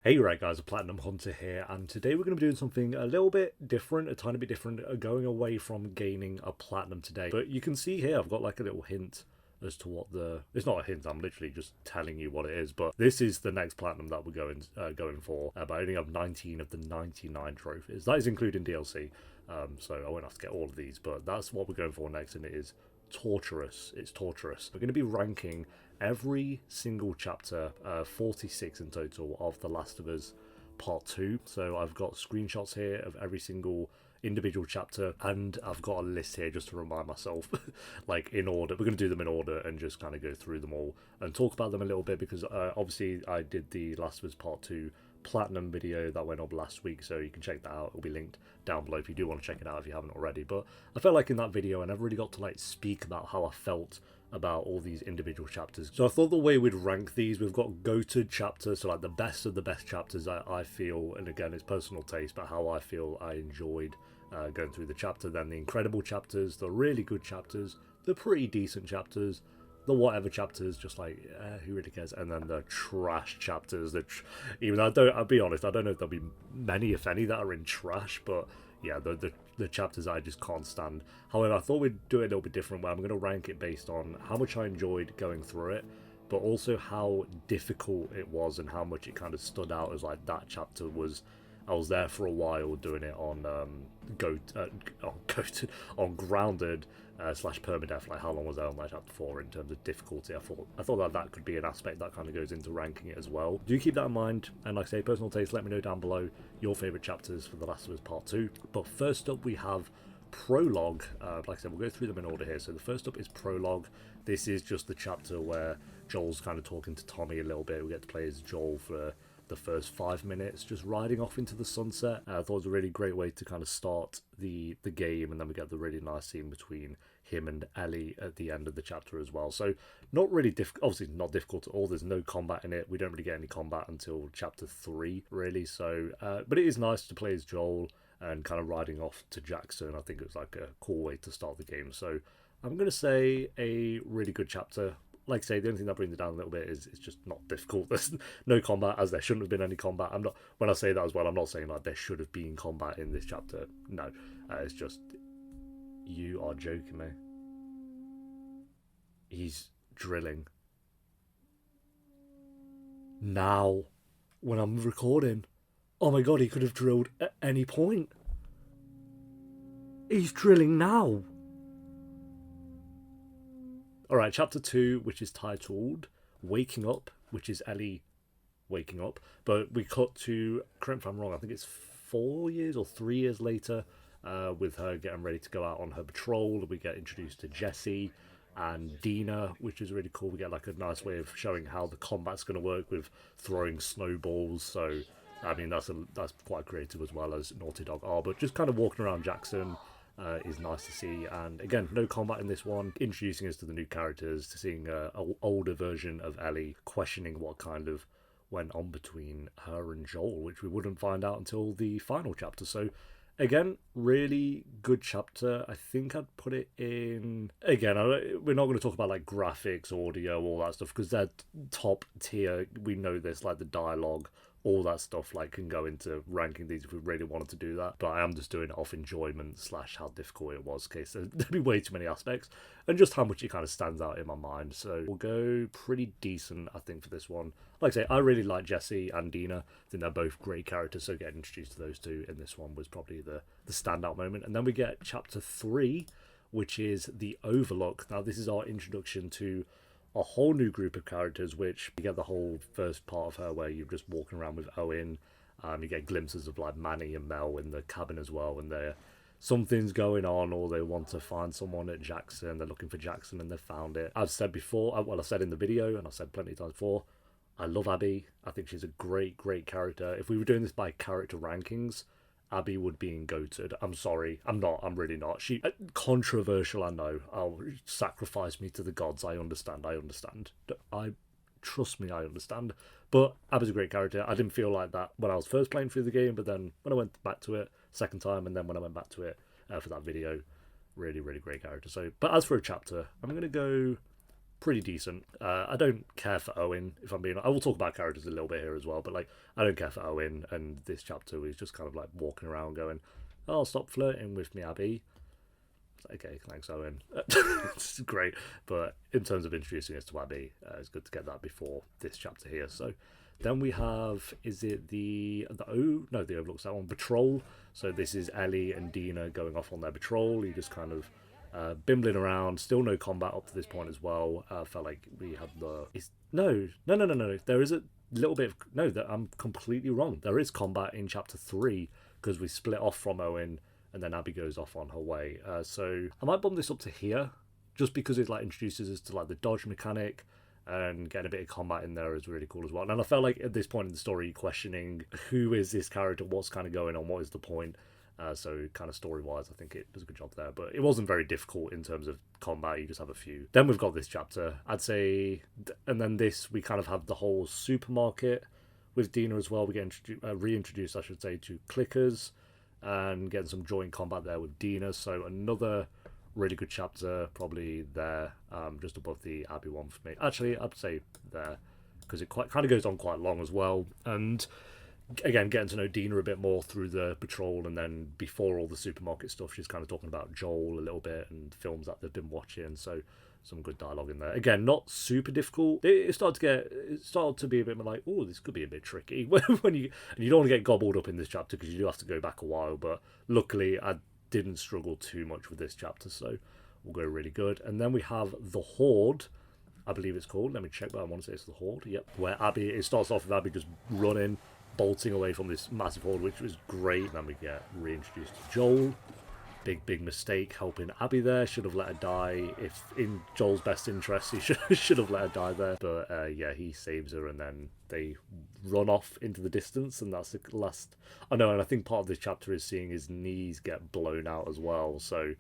Hey, right guys, a Platinum Hunter here, and today we're going to be doing something a little bit different, a tiny bit different, going away from gaining a Platinum today. But you can see here, I've got like a little hint as to what the... It's not a hint, I'm literally just telling you what it is, but this is the next Platinum that we're going for, but I only have 19 of the 99 trophies. That is including DLC, so I won't have to get all of these, but that's what we're going for next, and it is torturous. It's torturous. We're going to be ranking every single chapter, 46 in total, of The Last of Us Part 2. So I've got screenshots here of every single individual chapter, and I've got a list here just to remind myself, like in order. We're going to do them in order and just kind of go through them all and talk about them a little bit, because obviously I did the Last of Us Part 2 Platinum video that went up last week, so you can check that out. It'll be linked down below if you do want to check it out if you haven't already. But I felt like in that video I never really got to like speak about how I felt about all these individual chapters. So I thought the way we'd rank these, we've got go-to chapters, so like the best of the best chapters I feel, and again it's personal taste, but how I feel I enjoyed going through the chapter. Then the incredible chapters, the really good chapters, the pretty decent chapters, the whatever chapters, just like who really cares, and then the trash chapters. Even though I'll be honest, I don't know if there'll be many, if any, that are in trash, but yeah, the chapters I just can't stand. However, I thought we'd do it a little bit different, where I'm going to rank it based on how much I enjoyed going through it, but also how difficult it was and how much it kind of stood out as like that chapter was. I was there for a while doing it on on grounded slash permadeath. Like how long was I on that chapter for in terms of difficulty? I thought that that could be an aspect that kind of goes into ranking it as well. Do keep that in mind, and like I say, personal taste. Let me know down below your favourite chapters for The Last of Us Part 2. But first up we have Prologue. Like I said, we'll go through them in order here. So the first up is Prologue. This is just the chapter where Joel's kind of talking to Tommy a little bit. We get to play as Joel for the first 5 minutes, just riding off into the sunset. I thought it was a really great way to kind of start the game, and then we get the really nice scene between him and Ellie at the end of the chapter as well. So not really obviously not difficult at all. There's no combat in it. We don't really get any combat until chapter 3 really. So but it is nice to play as Joel and kind of riding off to Jackson. I think it was like a cool way to start the game. So I'm going to say a really good chapter. Like I say, the only thing that brings it down a little bit is it's just not difficult. There's no combat, as there shouldn't have been any combat. I'm not, when I say that as well, I'm not saying like there should have been combat in this chapter. No, it's just, you are joking me. He's drilling now when I'm recording. Oh my god, he could have drilled at any point. He's drilling now. Alright, chapter 2, which is titled Waking Up, which is Ellie waking up. But we cut to, correct me if I'm wrong, I think it's 4 years or 3 years later, with her getting ready to go out on her patrol. We get introduced to Jesse and Dina, which is really cool. We get like a nice way of showing how the combat's going to work with throwing snowballs. So, I mean, that's quite creative as well as Naughty Dog are. But just kind of walking around Jackson is nice to see. And again, no combat in this one, introducing us to the new characters, to seeing an older version of Ellie, questioning what kind of went on between her and Joel, which we wouldn't find out until the final chapter. So again, really good chapter. I think I'd put it in... Again, we're not going to talk about like graphics, audio, all that stuff, because they're top tier. We know this, like the dialogue, all that stuff like can go into ranking these if we really wanted to do that. But I am just doing it off enjoyment slash how difficult it was, because there'd be way too many aspects, and just how much it kind of stands out in my mind. So we'll go pretty decent, I think, for this one. Like I say, I really like Jesse and Dina. I think they're both great characters, so getting introduced to those two in this one was probably the standout moment. And then we get chapter 3, which is The Overlook. Now this is our introduction to a whole new group of characters, which you get the whole first part of her where you're just walking around with Owen. You get glimpses of like Manny and Mel in the cabin as well, and something's going on, or they want to find someone at Jackson. They're looking for Jackson and they've found it. I've said before, well, I said in the video, and I've said plenty of times before, I love Abby. I think she's a great character. If we were doing this by character rankings, Abby would be in goated. I'm sorry. I'm not. I'm really not. She controversial, I know. I'll sacrifice me to the gods. I understand. Trust me, I understand. But Abby's a great character. I didn't feel like that when I was first playing through the game, but then when I went back to it second time, and then when I went back to it for that video, really great character. So, but as for a chapter, I'm gonna go pretty decent. I don't care for Owen, if I'm being. I will talk about characters a little bit here as well, but like I don't care for Owen, and this chapter is just kind of like walking around going, "Oh, stop flirting with me, Abby." Okay, thanks, Owen. It's great, but in terms of introducing us to Abby, it's good to get that before this chapter here. So then we have, is it the Overlook's that one, patrol. So this is Ellie and Dina going off on their patrol. You just kind of bimbling around. Still no combat up to this point as well. Felt like we had no. There is a little bit of that I'm completely wrong. There is combat in chapter 3 because we split off from Owen and then Abby goes off on her way. So I might bump this up to here just because it like introduces us to like the dodge mechanic, and getting a bit of combat in there is really cool as well. And I felt like at this point in the story, questioning who is this character, what's kind of going on, what is the point. So kind of story-wise, I think it does a good job there. But it wasn't very difficult in terms of combat. You just have a few. Then we've got this chapter, I'd say, and then this, we kind of have the whole supermarket with Dina as well. We get reintroduced, I should say, to clickers and getting some joint combat there with Dina. So another really good chapter, probably there, just above the Abby one for me. Actually, I'd say there, because it kind of goes on quite long as well. And again, getting to know Dina a bit more through the patrol, and then before all the supermarket stuff, she's kind of talking about Joel a little bit and films that they've been watching. So some good dialogue in there. Again, not super difficult. It started to be a bit more like, oh, this could be a bit tricky when you don't want to get gobbled up in this chapter because you do have to go back a while. But luckily, I didn't struggle too much with this chapter, so we'll go really good. And then we have the Horde, I believe it's called. Let me check, but I want to say it's the Horde. Yep, where it starts off with Abby just running, bolting away from this massive horde, which was great. And then we get reintroduced to Joel. Big mistake helping Abby there. Should have let her die. If in Joel's best interest, he should have let her die there. But yeah, he saves her, and then they run off into the distance, and that's the last. I know, and I think part of this chapter is seeing his knees get blown out as well. So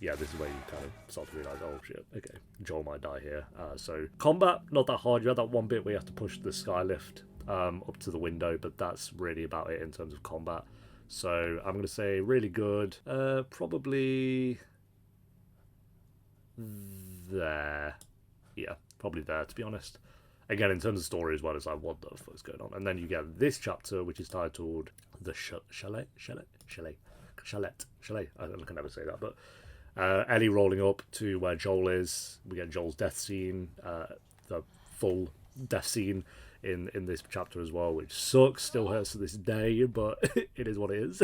yeah, this is where you kind of start to realise, oh shit, okay, Joel might die here. So combat, not that hard. You had that one bit where you have to push the skylift up to the window, but that's really about it in terms of combat. So I'm going to say really good. Probably there. Yeah, probably there, to be honest. Again, in terms of story as well, it's like, what the fuck's going on? And then you get this chapter, which is titled The Chalet. I can never say that, but Ellie rolling up to where Joel is. We get Joel's death scene, the full death scene in this chapter as well, which sucks, still hurts to this day, but it is what it is.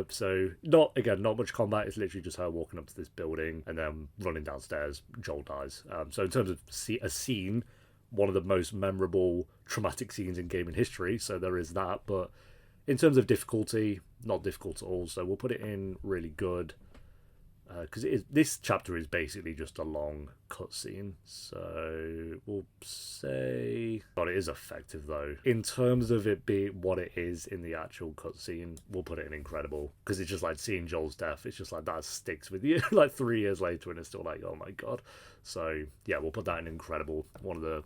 So not much combat. It's literally just her walking up to this building and then running downstairs. Joel dies. So in terms of a scene, one of the most memorable traumatic scenes in gaming history, so there is that. But in terms of difficulty, not difficult at all, so we'll put it in really good. Because this chapter is basically just a long cutscene, so we'll say, but it is effective though. In terms of it being what it is in the actual cutscene, we'll put it in incredible, because it's just like seeing Joel's death. It's just like that sticks with you like 3 years later, and it's still like, oh my god. So yeah, we'll put that in incredible. One of the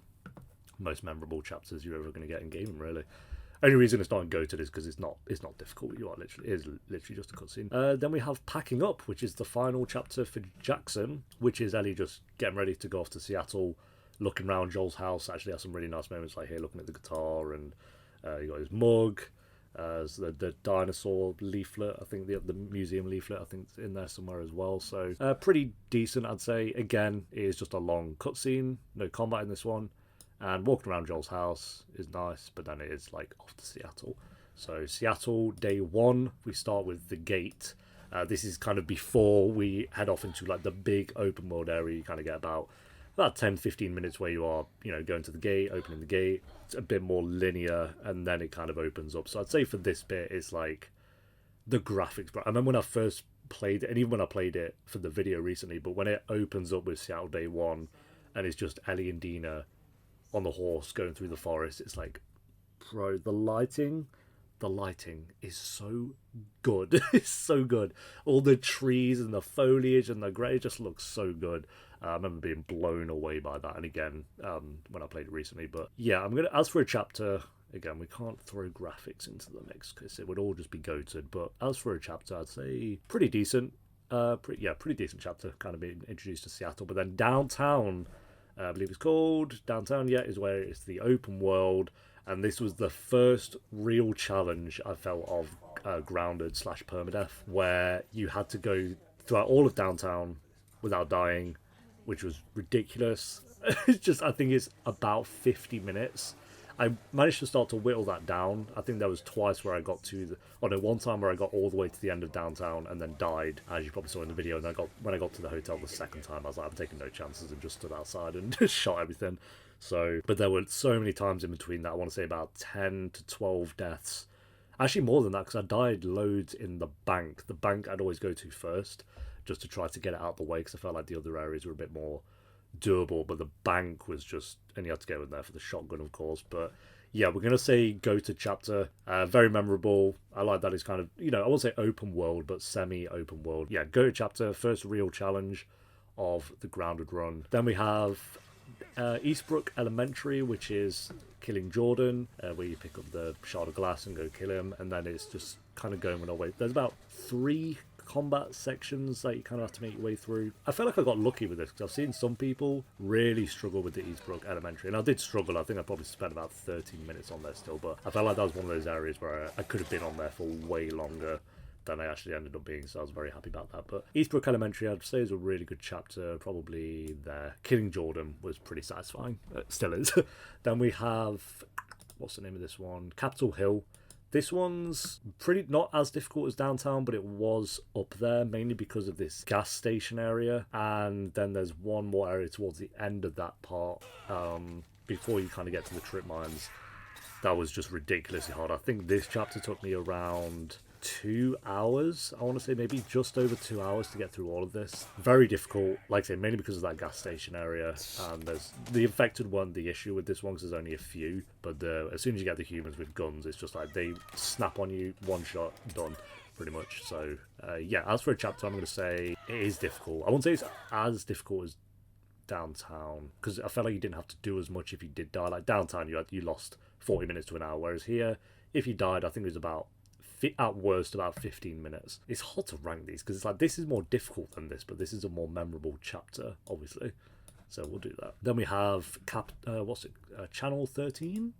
most memorable chapters you're ever going to get in gaming, really. Only reason it's not in GOATed is because it's not difficult. It is literally just a cutscene. Then we have Packing Up, which is the final chapter for Jackson, which is Ellie just getting ready to go off to Seattle, looking around Joel's house. Actually has some really nice moments like here, looking at the guitar, and you got his mug, so the dinosaur leaflet, I think the museum leaflet, I think it's in there somewhere as well. So pretty decent, I'd say. Again, it is just a long cutscene, no combat in this one. And walking around Joel's house is nice, but then it is like off to Seattle. So Seattle, day 1, we start with the gate. This is kind of before we head off into like the big open world area. You kind of get about 10-15 minutes where you are, going to the gate, opening the gate. It's a bit more linear, and then it kind of opens up. So I'd say for this bit, it's like the graphics. I remember when I first played it, and even when I played it for the video recently, but when it opens up with Seattle day 1, and it's just Ellie and Dina on the horse going through the forest, it's like, bro, the lighting is so good. It's so good. All the trees and the foliage and the grey just looks so good. I remember being blown away by that, and again, when I played it recently. But yeah, as for a chapter, again, we can't throw graphics into the mix because it would all just be goated. But as for a chapter, I'd say pretty decent. Pretty decent chapter, kind of being introduced to Seattle. But then downtown, I believe it's called Downtown, yeah, is where it's the open world. And this was the first real challenge I felt of Grounded / Permadeath, where you had to go throughout all of Downtown without dying, which was ridiculous. It's just, I think it's about 50 minutes. I managed to start to whittle that down. I think there was twice where I got to one time where I got all the way to the end of Downtown and then died, as you probably saw in the video. And when I got to the hotel the second time, I was like, I'm taking no chances, and just stood outside and just shot everything. So, but there were so many times in between that. I want to say about 10 to 12 deaths. Actually, more than that, because I died loads in the bank. The bank I'd always go to first, just to try to get it out the way, because I felt like the other areas were a bit more doable, but the bank was just, and you had to go in there for the shotgun, of course. But yeah, we're gonna say go to chapter. Very memorable. I like that it's kind of, I won't say open world, but semi-open world. Yeah, go to chapter, first real challenge of the Grounded run. Then we have Eastbrook Elementary, which is killing Jordan, where you pick up the shard of glass and go kill him, and then it's just kind of going on our way. There's about 3 combat sections that you kind of have to make your way through. I feel like I got lucky with this, because I've seen some people really struggle with the Eastbrook Elementary, and I did struggle. I think I probably spent about 13 minutes on there still, but I felt like that was one of those areas where I could have been on there for way longer than I actually ended up being, so I was very happy about that. But Eastbrook Elementary, I'd say, is a really good chapter. Probably there. Killing Jordan was pretty satisfying. It still is. Then we have, what's the name of this one? Capitol Hill. This one's pretty not as difficult as Downtown, but it was up there, mainly because of this gas station area. And then there's one more area towards the end of that part, before you kind of get to the trip mines. That was just ridiculously hard. I think this chapter took me around 2 hours. I want to say maybe just over 2 hours to get through all of this. Very difficult, like I say, mainly because of that gas station area. And there's the infected one, the issue with this one, because there's only a few. But as soon as you get the humans with guns, it's just like they snap on you, one shot, done, pretty much. So yeah, as for a chapter, I'm going to say it is difficult. I won't say it's as difficult as Downtown, because I felt like you didn't have to do as much if you did die. Like Downtown, you lost 40 minutes to an hour, whereas here, if you died, I think it was about at worst about 15 minutes. It's hard to rank these, because it's like this is more difficult than this, but this is a more memorable chapter, obviously. So we'll do that. Then we have Channel 13?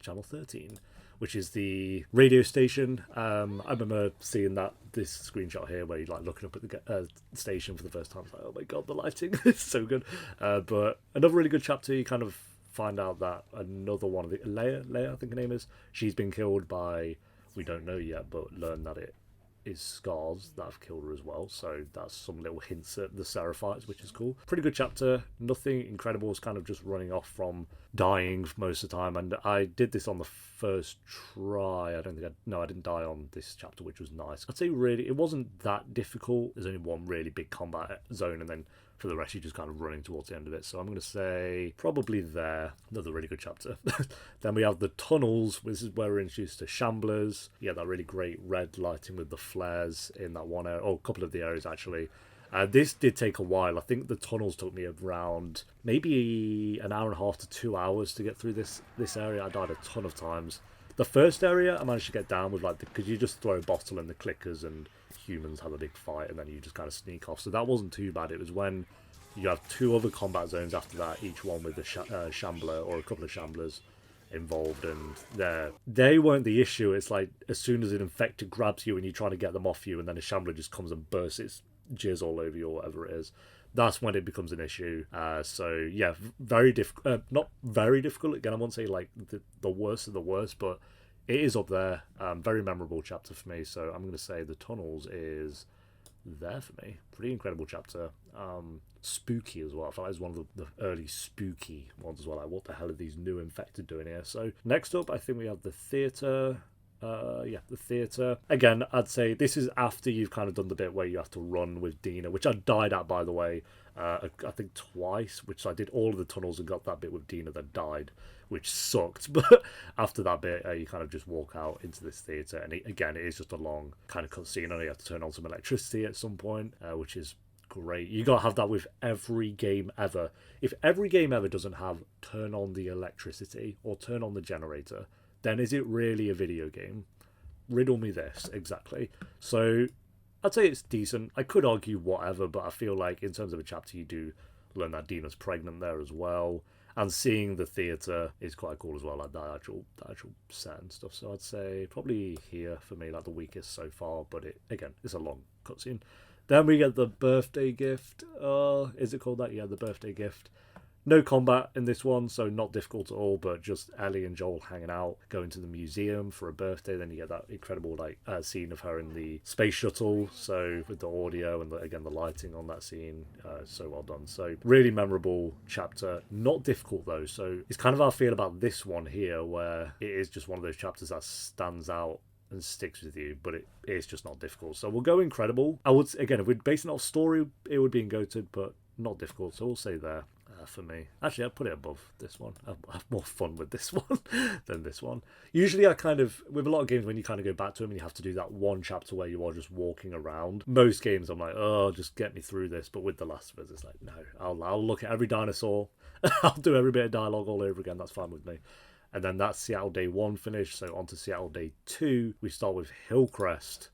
Channel 13, which is the radio station. I remember seeing this screenshot here where you're like looking up at the station for the first time. It's like, oh my god, the lighting is so good. But another really good chapter. You kind of find out that another one of the Leia, I think her name is, she's been killed by, we don't know yet, but learn that it is Scars that have killed her as well. So that's some little hints at the Seraphites, which is cool. Pretty good chapter. Nothing incredible. It's kind of just running off from dying most of the time. And I did this on the first try. I didn't die on this chapter, which was nice. I'd say really, it wasn't that difficult. There's only one really big combat zone, and then for the rest, you're just kind of running towards the end of it. So I'm going to say probably there. Another really good chapter. Then we have the tunnels. This is where we're introduced to Shamblers. Yeah, that really great red lighting with the flares in that one area. Oh, a couple of the areas, actually. This did take a while. I think the tunnels took me around maybe an hour and a half to 2 hours to get through this area. I died a ton of times. The first area, I managed to get down with because you just throw a bottle in the clickers and humans have a big fight, and then you just kind of sneak off. So that wasn't too bad. It was when you have 2 other combat zones after that, each one with a shambler or a couple of shamblers involved, and they weren't the issue. It's like as soon as an infected grabs you and you're trying to get them off you, and then a shambler just comes and bursts its jizz all over you or whatever it is, that's when it becomes an issue. So yeah, very difficult. Not very difficult. Again, I won't say like the worst of the worst, but it is up there. Very memorable chapter for me. So I'm going to say the tunnels is there for me. Pretty incredible chapter. Spooky as well. I felt like it was one of the early spooky ones as well. Like, what the hell are these new infected doing here? So next up, I think we have the theatre. The theatre. Again, I'd say this is after you've kind of done the bit where you have to run with Dina, which I died at, by the way, I think twice, which I did all of the tunnels and got that bit with Dina, then died, which sucked. But after that bit, you kind of just walk out into this theatre, and it is just a long kind of cutscene, and you have to turn on some electricity at some point, which is great. You gotta have that with every game ever. If every game ever doesn't have turn on the electricity or turn on the generator, then is it really a video game? Riddle me this, exactly. So I'd say it's decent. I could argue whatever, but I feel like in terms of a chapter, you do Learn that Dina's pregnant there as well. And seeing the theatre is quite cool as well, like the actual set and stuff. So I'd say probably here for me, like the weakest so far. But it's a long cutscene. Then we get the birthday gift. Is it called that? Yeah, the birthday gift. No combat in this one, so not difficult at all, but just Ellie and Joel hanging out, going to the museum for a birthday. Then you get that incredible scene of her in the space shuttle, so with the audio and the lighting on that scene, so well done. So really memorable chapter, not difficult though, so it's kind of how I feel about this one here, where it is just one of those chapters that stands out and sticks with you, but it is just not difficult. So we'll go incredible. I would, again, if we're basing it off story, it would be in goated, but not difficult, so we'll say there. For me, actually, I'd put it above this one. I have more fun with this one than this one. Usually I kind of, with a lot of games, when you kind of go back to them and you have to do that one chapter where you are just walking around, most games I'm like, oh, just get me through this. But with The Last of Us, it's like, no, I'll look at every dinosaur, I'll do every bit of dialogue all over again, that's fine with me. And then that's Seattle Day 1 finish, so on to Seattle Day 2. We start with Hillcrest.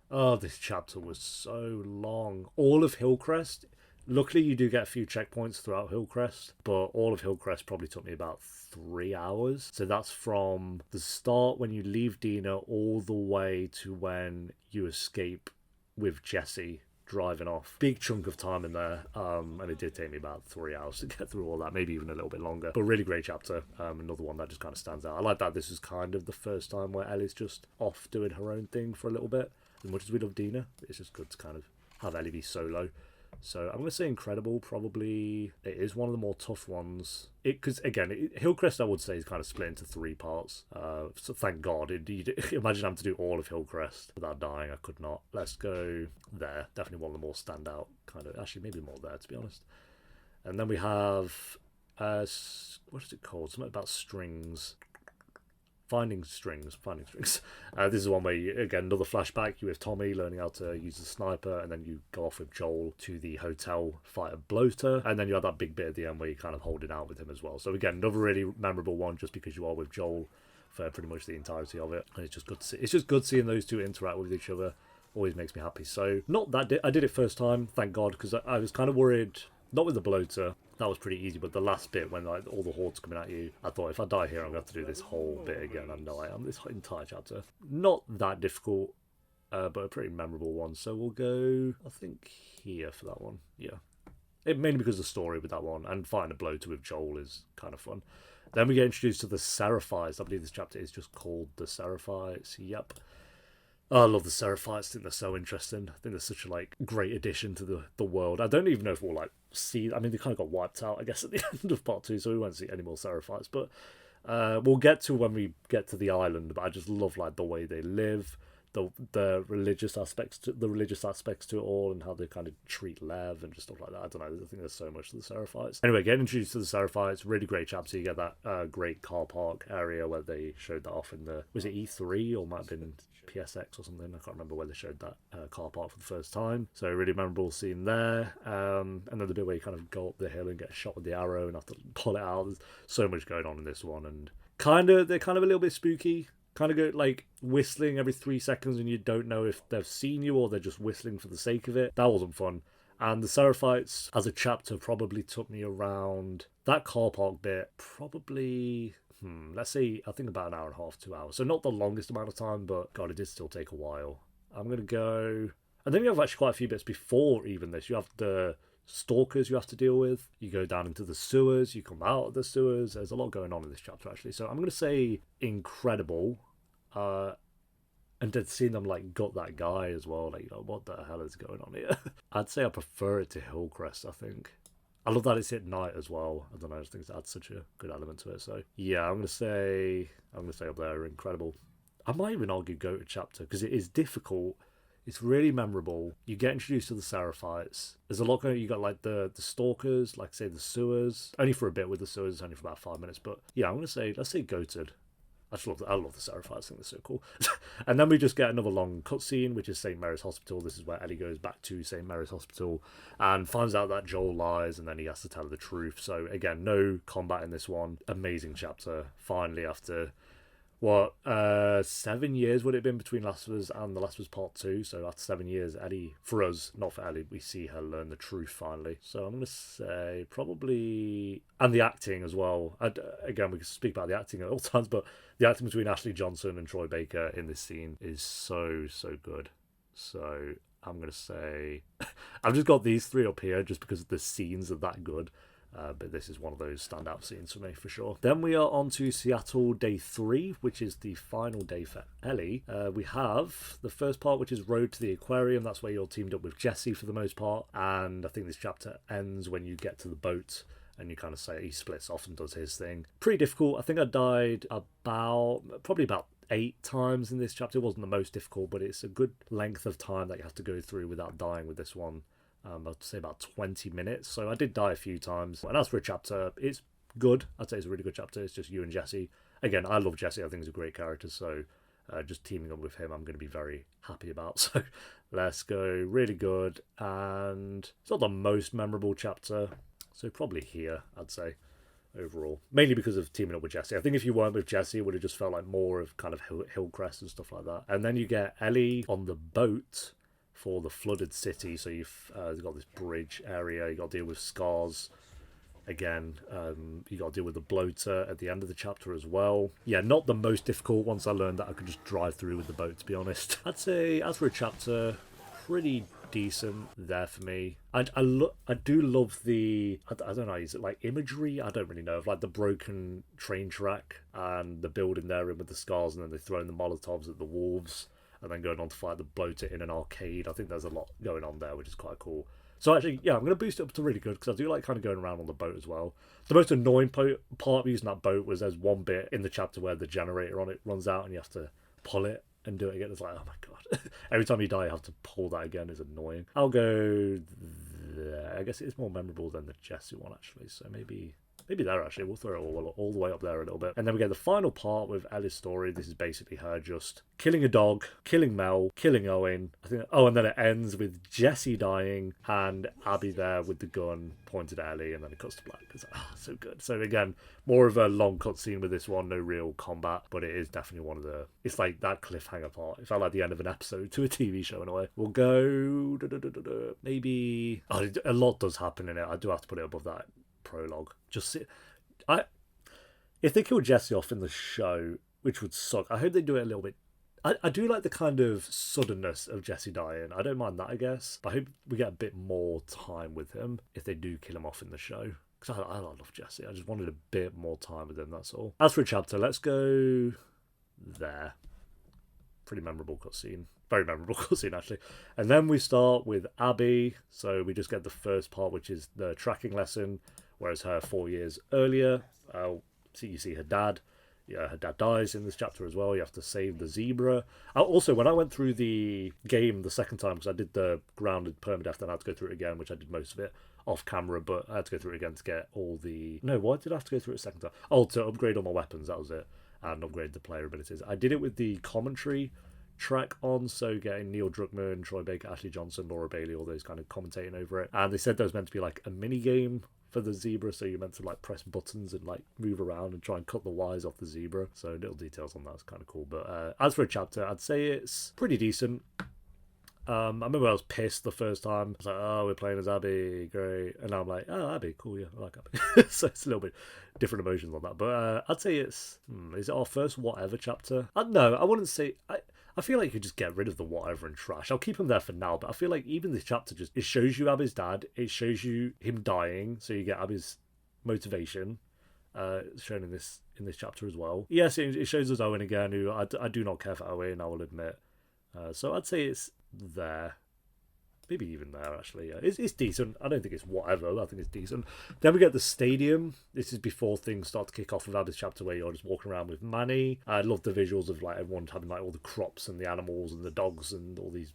Oh, this chapter was so long. All of Hillcrest, luckily, you do get a few checkpoints throughout Hillcrest, but all of Hillcrest probably took me about 3 hours. So that's from the start when you leave Dina all the way to when you escape with Jesse driving off. Big chunk of time in there, and it did take me about 3 hours to get through all that, maybe even a little bit longer. But really great chapter. Another one that just kind of stands out. I like that this is kind of the first time where Ellie's just off doing her own thing for a little bit. As much as we love Dina, it's just good to kind of have Ellie be solo. So I'm going to say incredible. Probably it is one of the more tough ones. Because again, Hillcrest I would say is kind of split into 3 parts. So thank God. Imagine having to do all of Hillcrest without dying. I could not. Let's go there. Definitely one of the more standout kind of. Actually, maybe more there to be honest. And then we have what is it called? Something about strings. Finding strings. This is one where again, another flashback. You with Tommy learning how to use the sniper, and then you go off with Joel to the hotel, fight a bloater, and then you have that big bit at the end where you're kind of holding out with him as well. So again, another really memorable one, just because you are with Joel for pretty much the entirety of it, and it's just good to see. It's just good seeing those two interact with each other. Always makes me happy. So not that I did it first time, thank God, because I was kind of worried. Not with the bloater, that was pretty easy, but the last bit when all the hordes coming at you, I thought if I die here, I'm going to have to do this whole bit again. I know I am, this entire chapter. Not that difficult, but a pretty memorable one. So we'll go, I think, here for that one. Yeah. Mainly because of the story with that one, and fighting a bloater with Joel is kind of fun. Then we get introduced to the Seraphites. I believe this chapter is just called the Seraphites. Yep. Oh, I love the Seraphites. I think they're so interesting. I think they're such a great addition to the world. I don't even know if we'll see. I mean, they kind of got wiped out, I guess, at the end of part 2, so we won't see any more Seraphites. But we'll get to when we get to the island. But I just love the way they live, the religious aspects to it all, and how they kind of treat Lev and just stuff like that. I don't know. I think there's so much to the Seraphites. Anyway, getting introduced to the Seraphites, really great chapter. You get that great car park area where they showed that off in was it E3 or might have been PSX or something. I can't remember where they showed that car park for the first time. So really memorable scene there. And then the bit where you kind of go up the hill and get shot with the arrow and have to pull it out. There's so much going on in this one, and they're kind of a little bit spooky. Kind of go whistling every 3 seconds, and you don't know if they've seen you or they're just whistling for the sake of it. That wasn't fun. And the Seraphites as a chapter probably took me around that car park bit. Probably, let's say, I think about an hour and a half, 2 hours. So not the longest amount of time, but God, it did still take a while. I'm going to go. And then you have actually quite a few bits before even this. You have the stalkers you have to deal with. You go down into the sewers. You come out of the sewers. There's a lot going on in this chapter, actually. So I'm going to say incredible. And then seeing them gut that guy as well, what the hell is going on here? I'd say I prefer it to Hillcrest. I think I love that it's at night as well. I don't know, I just think it adds such a good element to it. So yeah, I'm gonna say up there, incredible. I might even argue go to chapter because it is difficult. It's really memorable. You get introduced to the Seraphites. There's a lot going on. You got the stalkers, say the sewers. Only for a bit with the sewers, only for about 5 minutes. But yeah, let's say goated. I love the Seraphites. I think they're so cool. And then we just get another long cutscene, which is St. Mary's Hospital. This is where Ellie goes back to St. Mary's Hospital and finds out that Joel lies, and then he has to tell her the truth. So again, no combat in this one. Amazing chapter. Finally, after What, 7 years would it have been between Last of Us and The Last of Us Part 2? So after 7 years, Ellie, for us, not for Ellie, we see her learn the truth finally. So I'm going to say probably. And the acting as well. Again, we can speak about the acting at all times, but the acting between Ashley Johnson and Troy Baker in this scene is so, so good. So I'm going to say. I've just got these three up here just because the scenes are that good. But this is one of those standout scenes for me, for sure. Then we are on to Seattle Day 3, which is the final day for Ellie. We have the first part, which is Road to the Aquarium. That's where you're teamed up with Jesse for the most part. And I think this chapter ends when you get to the boat and you kind of say he splits off and does his thing. Pretty difficult. I think I died probably about 8 times in this chapter. It wasn't the most difficult, but it's a good length of time that you have to go through without dying with this one. I'd say about 20 minutes. So I did die a few times. And as for a chapter, it's good. I'd say it's a really good chapter. It's just you and Jesse. Again, I love Jesse. I think he's a great character. So just teaming up with him, I'm going to be very happy about. So let's go. Really good. And it's not the most memorable chapter. So probably here, I'd say, overall. Mainly because of teaming up with Jesse. I think if you weren't with Jesse, it would have just felt like more of kind of Hillcrest and stuff like that. And then you get Ellie on the boat for the flooded city. So you've got this bridge area. You got to deal with scars. Again, you got to deal with the bloater at the end of the chapter as well. Yeah, not the most difficult once I learned that I could just drive through with the boat, to be honest. I'd say, as for a chapter, pretty decent there for me. I do love the, I don't know, is it like imagery? I don't really know, of like the broken train track and the building there with the scars, and then they throw in the Molotovs at the wolves, and then going on to fight the bloater in an arcade. I think there's a lot going on there, which is quite cool. So actually, yeah, I'm going to boost it up to really good, because I do like kind of going around on the boat as well. The most annoying part of using that boat was there's one bit in the chapter where the generator on it runs out and you have to pull it and do it again. It's like, oh my god. Every time you die, you have to pull that again. It's annoying. I'll go there. I guess it's more memorable than the Jesse one, actually. So maybe there, actually. We'll throw it all the way up there a little bit. And then we get the final part with Ellie's story. This is basically her just killing a dog, killing Mel, killing Owen. And then it ends with Jesse dying and Abby there with the gun pointed at Ellie, and then it cuts to black. It's like, so good. So again, more of a long cutscene with this one. No real combat, but it is definitely one of the... It's like that cliffhanger part. It felt like the end of an episode to a TV show in a way. We'll go... Maybe... a lot does happen in it. I do have to put it above that prologue. If they kill Jesse off in the show, which would suck, I hope they do it a little bit. I do like the kind of suddenness of Jesse dying. I don't mind that, I guess, but I hope we get a bit more time with him if they do kill him off in the show, because I love Jesse. I just wanted a bit more time with him, that's all. As for a chapter, let's go there. Pretty memorable cutscene. Very memorable cutscene, actually. And then we start with Abby. So we just get the first part, which is the tracking lesson, whereas her 4 years earlier, you see her dad. Yeah, her dad dies in this chapter as well. You have to save the zebra. Also, when I went through the game the second time, because I did the grounded permadeath, then I had to go through it again, which I did most of it off camera, but I had to go through it again to get all the... No, why did I have to go through it a second time? Oh, to upgrade all my weapons, that was it. And upgrade the player abilities. I did it with the commentary track on, so getting Neil Druckmann, Troy Baker, Ashley Johnson, Laura Bailey, all those kind of commentating over it. And they said there was meant to be like a mini game for the zebra, so you're meant to like press buttons and like move around and try and cut the wires off the zebra. So little details on that's kind of cool. But as for a chapter, I'd say it's pretty decent. I remember I was pissed the first time. I was like, oh, we're playing as Abby, great. And now I'm like, oh, Abby, cool, yeah, I like Abby. So it's a little bit different emotions on that. But I'd say it's, is it our first whatever chapter? No, I wouldn't say, I feel like you could just get rid of the whatever and trash. I'll keep him there for now, but I feel like even this chapter it shows you Abby's dad, it shows you him dying, so you get Abby's motivation, shown in this chapter as well. Yes, it shows us Owen again, who I do not care for Owen, I will admit. So I'd say it's there. Maybe even there, actually. Yeah. It's decent. I don't think it's whatever. I think it's decent. Then we get the stadium. This is before things start to kick off with Abby's chapter, where you're just walking around with Manny. I love the visuals of like everyone having like all the crops and the animals and the dogs and all these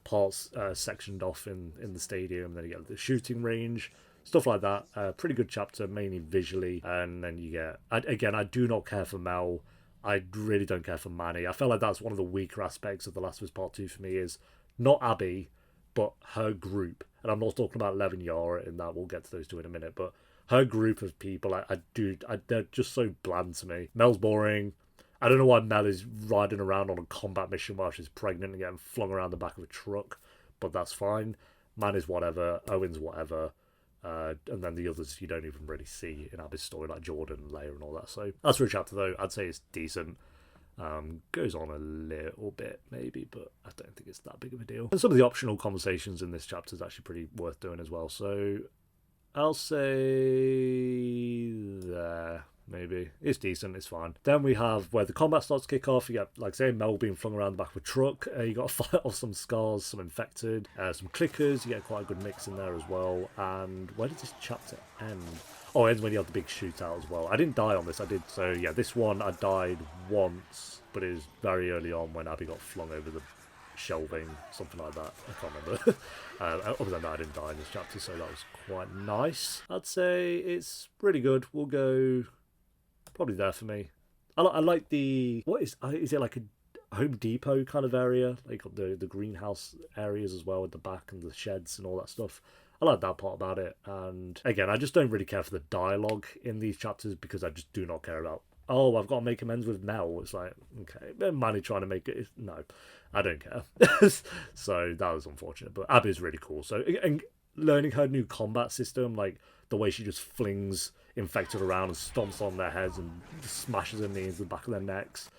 parts sectioned off in the stadium. Then you get the shooting range, stuff like that. Pretty good chapter, mainly visually. And then you get... I do not care for Mel. I really don't care for Manny. I felt like that's one of the weaker aspects of The Last of Us Part 2 for me, is not Abby, but her group. And I'm not talking about Levin Yara in that, we'll get to those two in a minute, but her group of people, they're just so bland to me. Mel's boring. I don't know why Mel is riding around on a combat mission while she's pregnant and getting flung around the back of a truck, but that's fine. Man is whatever, Owen's whatever, and then the others you don't even really see in Abby's story, like Jordan and Leia and all that. So that's for a chapter though. I'd say it's decent. Goes on a little bit maybe, but I don't think it's that big of a deal. And some of the optional conversations in this chapter is actually pretty worth doing as well. So I'll say there. Maybe. It's decent, it's fine. Then we have where the combat starts to kick off. You get, like say, Mel being flung around the back of a truck. You got to fight off some scars, some infected, some clickers. You get quite a good mix in there as well. And where does this chapter end? Oh, it ends when you have the big shootout as well. I didn't die on this, I did. So yeah, this one I died once, but it was very early on when Abby got flung over the shelving, something like that. I can't remember. Other than that, I didn't die in this chapter, so that was quite nice. I'd say it's really good. We'll go probably there for me. I like the, what is it like a Home Depot kind of area? Like the greenhouse areas as well at the back and the sheds and all that stuff. I like that part about it. And again, I just don't really care for the dialogue in these chapters because I just do not care about, oh, I've got to make amends with Mel. It's like, okay, Manny trying to make it. No, I don't care. So that was unfortunate. But Abby's really cool. So, and learning her new combat system, like the way she just flings infected around and stomps on their heads and smashes their knees in the back of their necks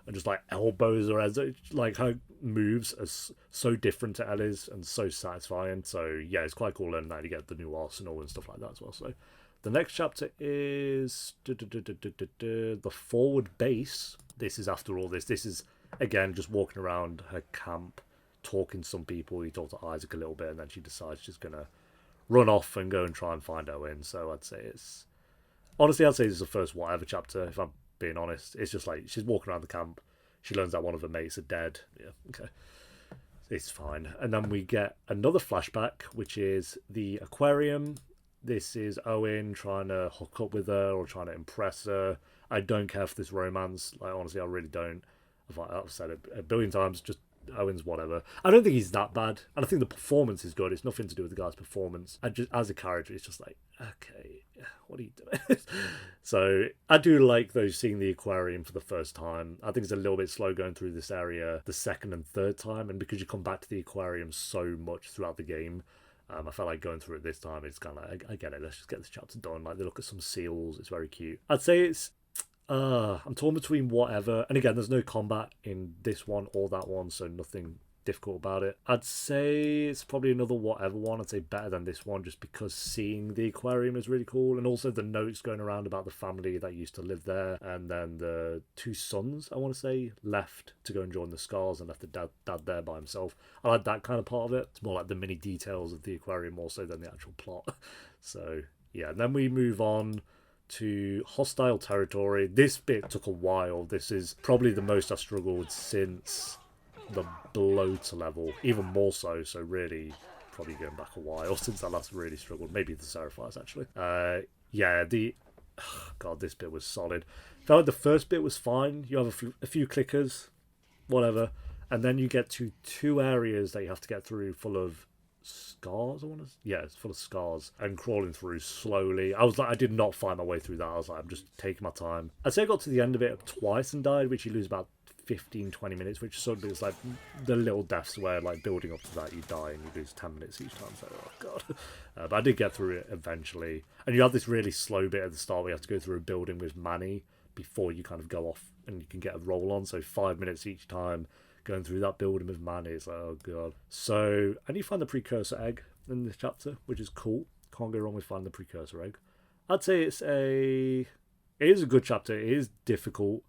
and just like elbows their heads. Like her moves are so different to Ellie's and so satisfying. So yeah, it's quite cool learning that you get the new arsenal and stuff like that as well. So the next chapter is the forward base. This is after all this. This is again just walking around her camp, talking to some people. You talk to Isaac a little bit, and then she decides she's gonna run off and go and try and find Owen. So I'd say it's honestly, I'd say this is the first whatever chapter. If I'm being honest, it's just like she's walking around the camp. She learns that one of her mates are dead. Yeah, okay, it's fine. And then we get another flashback, which is the aquarium. This is Owen trying to hook up with her or trying to impress her. I don't care for this romance. Like, honestly, I really don't. I've said it a billion times. Just Owen's whatever. I don't think he's that bad. And I think the performance is good. It's nothing to do with the guy's performance. I just, as a character, it's just like, okay, what are you doing? So I do like those seeing the aquarium for the first time. I think it's a little bit slow going through this area the second and third time. And because you come back to the aquarium so much throughout the game, I felt like going through it this time. It's kind of like, I get it. Let's just get this chapter done. Like, they look at some seals. It's very cute. I'd say it's, I'm torn between whatever. And again, there's no combat in this one or that one, so nothing difficult about it. I'd say it's probably another whatever one. I'd say better than this one just because seeing the aquarium is really cool, and also the notes going around about the family that used to live there, and then the two sons, I want to say, left to go and join the Scars and left the dad there by himself. I like that kind of part of it. It's more like the mini details of the aquarium more so than the actual plot. So yeah, and then we move on to hostile territory. This bit took a while. This is probably the most I've struggled since the bloater level, even more so. So really probably going back a while since I last really struggled. Maybe the Seraphites actually. Yeah, God, this bit was solid. Felt like the first bit was fine. You have a few clickers, whatever, and then you get to two areas that you have to get through full of scars. It's full of scars and crawling through slowly. I did not find my way through that. I was like, I'm just taking my time. I'd say I got to the end of it twice and died, which you lose about 15-20 minutes, which sort of is like the little deaths where, like, building up to that, you die and you lose 10 minutes each time. So, oh god. But I did get through it eventually. And you have this really slow bit at the start where you have to go through a building with Manny before you kind of go off and you can get a roll on. So 5 minutes each time going through that building with Manny. It's like, oh god. So, and you find the precursor egg in this chapter, which is cool. Can't go wrong with finding the precursor egg. I'd say it is a good chapter. It is difficult.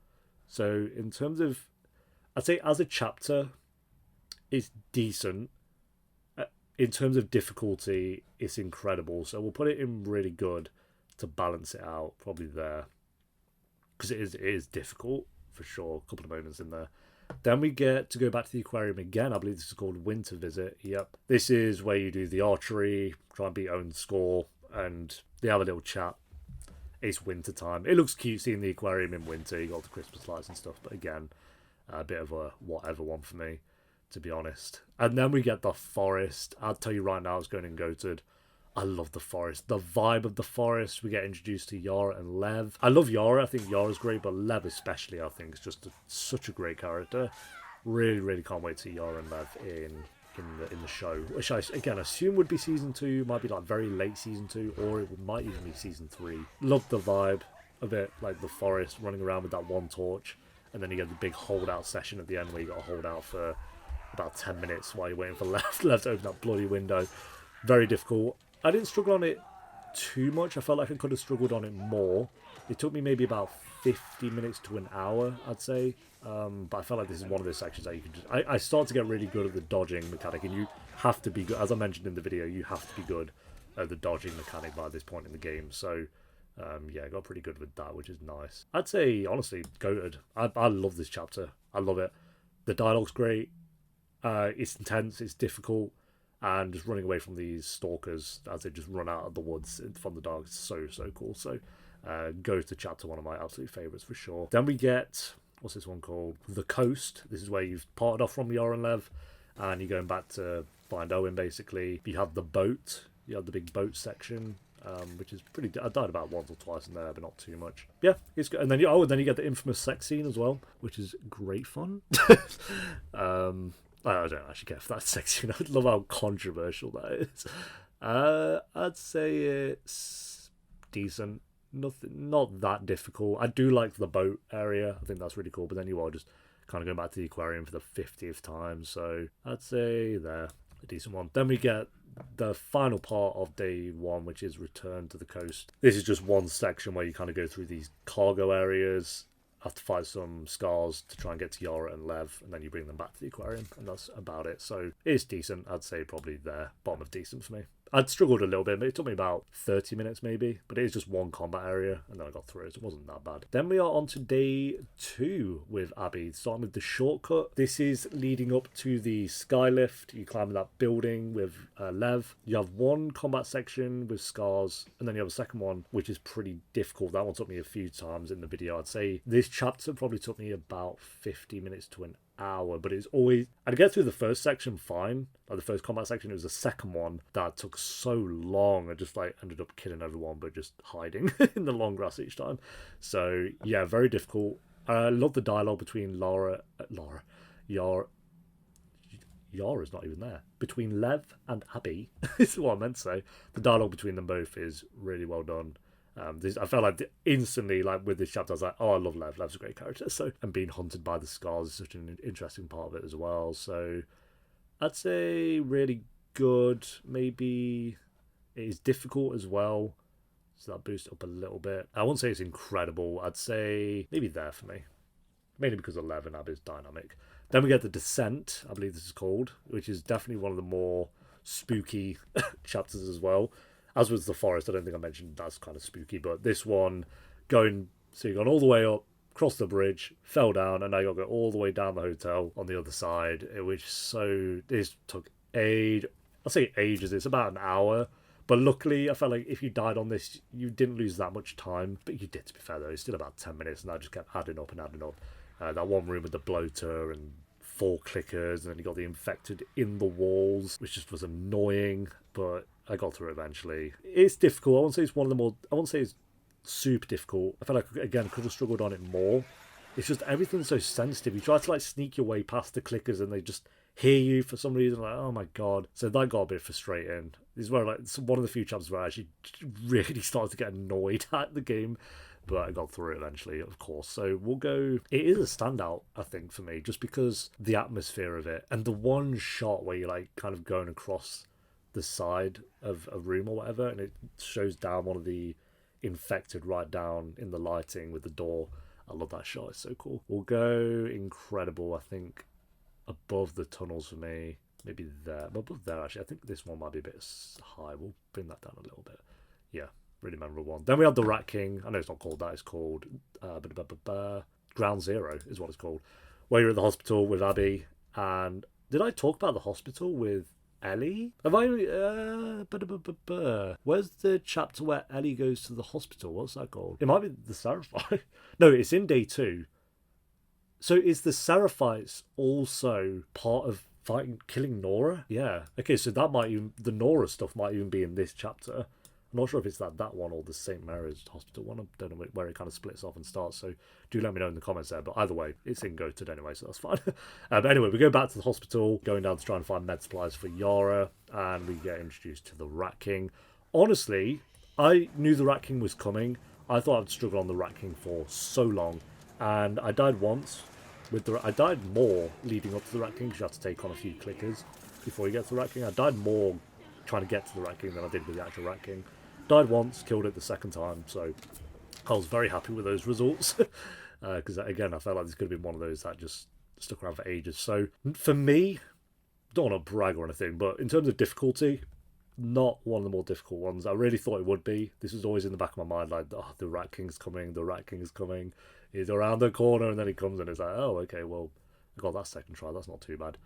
So in terms of, I'd say as a chapter, it's decent. In terms of difficulty, it's incredible. So we'll put it in really good to balance it out, probably there. Because it is difficult, for sure. A couple of moments in there. Then we get to go back to the aquarium again. I believe this is called Winter Visit. Yep. This is where you do the archery, try and beat Owen's score, and they have a little chat. It's winter time. It looks cute seeing the aquarium in winter. You got the Christmas lights and stuff, but again, a bit of a whatever one for me, to be honest. And then we get the forest. I'll tell you right now, it's going in goated. I love the forest. The vibe of the forest. We get introduced to Yara and Lev. I love Yara. I think Yara's great, but Lev especially, I think, is just such a great character. Really, really can't wait to see Yara and Lev in the show, which I again assume would be season 2. Might be like very late season 2, or it might even be season 3. Love the vibe of it, like the forest, running around with that one torch, and then you get the big holdout session at the end where you got to hold out for about 10 minutes while you're waiting for Lev to open that bloody window. Very difficult. I didn't struggle on it too much. I felt like I could have struggled on it more. It took me maybe about 50 minutes to an hour, I'd say. But I felt like this is one of those sections that you can just... I started to get really good at the dodging mechanic, and you have to be good. As I mentioned in the video, you have to be good at the dodging mechanic by this point in the game. So, yeah, I got pretty good with that, which is nice. I'd say, honestly, goated. I love this chapter. I love it. The dialogue's great. It's intense. It's difficult. And just running away from these stalkers as they just run out of the woods from the dark is so cool. So goes to chapter 1 of my absolute favourites for sure. Then we get, what's this one called? The Coast. This is where you've parted off from Yara and Lev, and you're going back to find Owen, basically. You have the boat. You have the big boat section, which is pretty... I died about once or twice in there, but not too much. Yeah, it's good. And then you get the infamous sex scene as well, which is great fun. I don't actually care if that's sexy. I love how controversial that is. I'd say it's decent. Not that difficult. I do like the boat area. I think that's really cool. But then you are just kind of going back to the aquarium for the 50th time. So I'd say there, a decent one. Then we get the final part of day 1, which is Return to the Coast. This is just one section where you kind of go through these cargo areas. Have to fight some scars to try and get to Yara and Lev, and then you bring them back to the aquarium, and that's about it. So it's decent. I'd say probably there, bottom of decent for me. I'd struggled a little bit, but it took me about 30 minutes maybe, but it is just one combat area, and then I got through it, so it wasn't that bad. Then we are on to day 2 with Abby, starting with the shortcut. This is leading up to the skylift. You climb that building with Lev. You have one combat section with scars, and then you have a second one, which is pretty difficult. That one took me a few times in the video. I'd say this chapter probably took me about 50 minutes to an hour, but it's always... I'd get through the first section fine, like the first combat section. It was the second one that took so long. I just like ended up killing everyone, but just hiding in the long grass each time. So yeah, very difficult. I love the dialogue between Yara's not even there. Between Lev and Abby, is what I meant to say. The dialogue between them both is really well done. I felt like instantly, like with this chapter, I was like, oh, I love Lev. Lev's a great character. So, and being hunted by the scars is such an interesting part of it as well. So, I'd say really good. Maybe it is difficult as well, so that boosts up a little bit. I won't say it's incredible. I'd say maybe there for me, mainly because of Lev and Abby's dynamic. Then we get the Descent, I believe this is called, which is definitely one of the more spooky chapters as well. As was the forest, I don't think I mentioned that's kind of spooky, but this one, you've gone all the way up, crossed the bridge, fell down, and now you've got to go all the way down the hotel on the other side, this took ages. I'll say ages, it's about an hour, but luckily I felt like if you died on this, you didn't lose that much time, but you did, to be fair though. It's still about 10 minutes, and that just kept adding up and adding up. That one room with the bloater and 4 clickers, and then you got the infected in the walls, which just was annoying, but I got through it eventually. It's difficult. I won't say it's one of the more... I won't say it's super difficult. I feel like, again, could have struggled on it more. It's just everything's so sensitive. You try to like sneak your way past the clickers and they just hear you for some reason. Like, oh my god. So that got a bit frustrating. This is where like it's one of the few chapters where I actually really started to get annoyed at the game. But I got through it eventually, of course. So we'll go... It is a standout, I think, for me, just because the atmosphere of it. And the one shot where you're like kind of going across the side of a room or whatever, and it shows down one of the infected right down in the lighting with the door. I love that shot. It's so cool. We'll go incredible, I think, above the tunnels for me. Maybe there. Above there, actually. I think this one might be a bit high. We'll bring that down a little bit. Yeah. Really memorable one. Then we have the Rat King. I know it's not called that. It's called Ground Zero is what it's called. Where you're at the hospital with Abby. And did I talk about the hospital with Ellie? Have I? Where's the chapter where Ellie goes to the hospital? What's that called? It might be the Seraphites. No, it's in day 2. So is the Seraphites also part of killing Nora. Yeah. Okay, so that might even, the Nora stuff might even be in this chapter. I'm not sure if it's that one or the St. Mary's Hospital one. I don't know where it kind of splits off and starts, so do let me know in the comments there. But either way, it's in Goated anyway, so that's fine. But anyway, we go back to the hospital, going down to try and find med supplies for Yara, and we get introduced to the Rat King. Honestly, I knew the Rat King was coming. I thought I'd struggle on the Rat King for so long, and I died once. I died more leading up to the Rat King because you have to take on a few clickers before you get to the Rat King. I died more trying to get to the Rat King than I did with the actual Rat King. Died once, killed it the second time, so I was very happy with those results. Because again, I felt like this could have been one of those that just stuck around for ages. So for me, don't want to brag or anything, but in terms of difficulty, not one of the more difficult ones. I really thought it would be. This was always in the back of my mind, like, oh, the Rat King's coming, the Rat King's coming. He's around the corner, and then he comes and it's like, oh, okay, well, I got that second try. That's not too bad.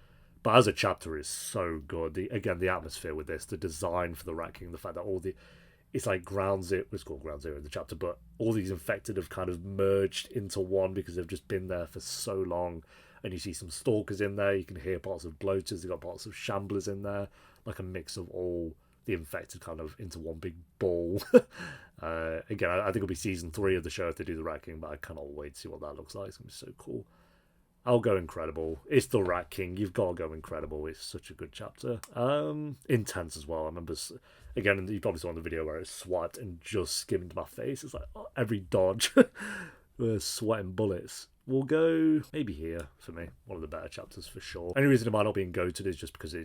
But as a chapter, is so good. Again, the atmosphere with this, the design for the Rat King, the fact that it's like Ground Zero, it's called Ground Zero in the chapter, but all these infected have kind of merged into one because they've just been there for so long. And you see some stalkers in there, you can hear parts of bloaters, they've got parts of shamblers in there, like a mix of all the infected kind of into one big ball. Again, I think it'll be season 3 of the show if they do the Rat King, but I cannot wait to see what that looks like. It's going to be so cool. I'll go Incredible. It's the Rat King. You've got to go Incredible. It's such a good chapter. Intense as well. I remember, again, you probably saw in the video where it swiped and just skimmed my face. It's like every dodge. We're sweating bullets. We'll go maybe here for me. One of the better chapters for sure. Only reason it might not be in Goated is just because